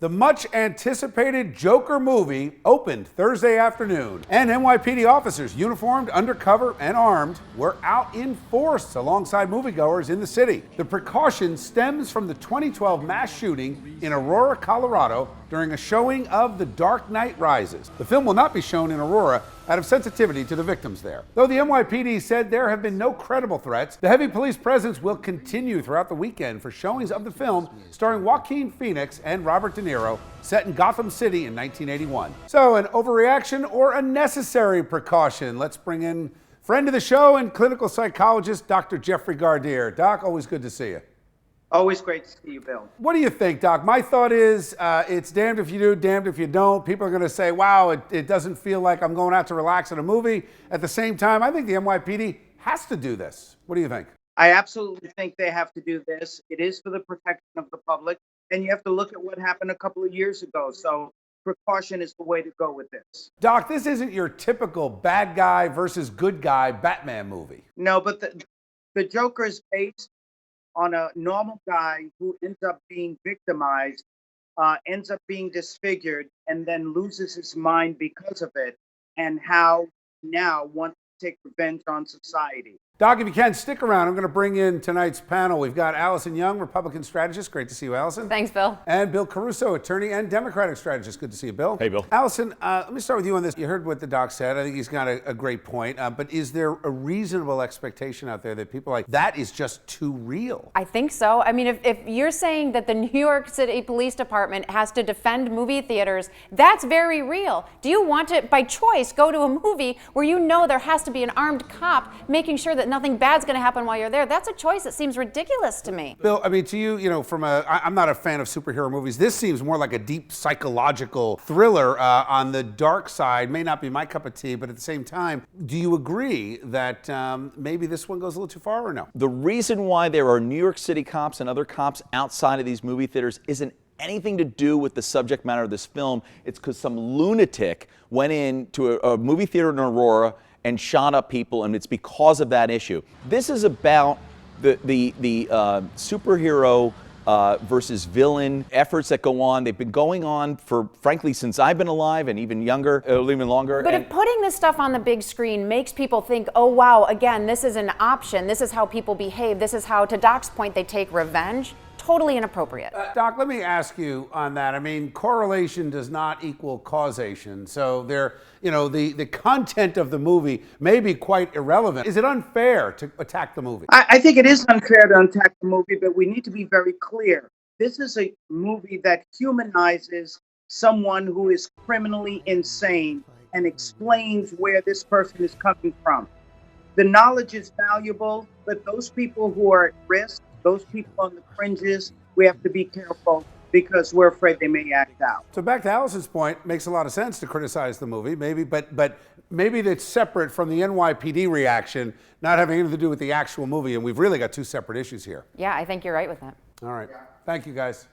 The much-anticipated Joker movie opened Thursday afternoon, and NYPD officers, uniformed, undercover, and armed, were out in force alongside moviegoers in the city. The precaution stems from the 2012 mass shooting in Aurora, Colorado, during a showing of The Dark Knight Rises. The film will not be shown in Aurora out of sensitivity to the victims there. Though the NYPD said there have been no credible threats, the heavy police presence will continue throughout the weekend for showings of the film starring Joaquin Phoenix and Robert De Niro, set in Gotham City in 1981. So, an overreaction or a necessary precaution? Let's bring in friend of the show and clinical psychologist, Dr. Jeffrey Gardier. Doc, always good to see you. Always great to see you, Bill. What do you think, Doc? My thought is it's damned if you do, damned if you don't. People are going to say, wow, it doesn't feel like I'm going out to relax at a movie. At the same time, I think the NYPD has to do this. What do you think? I absolutely think they have to do this. It is for the protection of the public. And you have to look at what happened a couple of years ago. So precaution is the way to go with this. Doc, this isn't your typical bad guy versus good guy Batman movie. No, but the Joker is based on a normal guy who ends up being victimized, ends up being disfigured, and then loses his mind because of it, and how now wants to take revenge on society. Doc, if you can, stick around. I'm going to bring in tonight's panel. We've got Allison Young, Republican strategist. Great to see you, Allison. Thanks, Bill. And Bill Caruso, attorney and Democratic strategist. Good to see you, Bill. Hey, Bill. Allison, let me start with you on this. You heard what the doc said. I think he's got a great point. But is there a reasonable expectation out there that people are like, that is just too real? I think so. I mean, if you're saying that the New York City Police Department has to defend movie theaters, that's very real. Do you want to, by choice, go to a movie where you know there has to be an armed cop making sure that nothing bad's going to happen while you're there? That's a choice that seems ridiculous to me. Bill, I mean, to you, I'm not a fan of superhero movies. This seems more like a deep psychological thriller on the dark side. May not be my cup of tea, but at the same time, do you agree that maybe this one goes a little too far or no? The reason why there are New York City cops and other cops outside of these movie theaters isn't anything to do with the subject matter of this film. It's because some lunatic went into a movie theater in Aurora and shot up people, and it's because of that issue. This is about the superhero versus villain efforts that go on. They've been going on for, frankly, since I've been alive, and even younger, even longer. But if putting this stuff on the big screen makes people think, oh wow, again, this is an option, this is how people behave, this is how, to Doc's point, they take revenge, totally inappropriate. Doc, let me ask you on that. I mean, correlation does not equal causation. So the content of the movie may be quite irrelevant. Is it unfair to attack the movie? I think it is unfair to attack the movie, but we need to be very clear. This is a movie that humanizes someone who is criminally insane and explains where this person is coming from. The knowledge is valuable, but those people who are at risk, those people on the fringes, we have to be careful because we're afraid they may act out. So back to Allison's point, makes a lot of sense to criticize the movie, maybe, but maybe that's separate from the NYPD reaction, not having anything to do with the actual movie, and we've really got two separate issues here. Yeah, I think you're right with that. All right. Thank you, guys.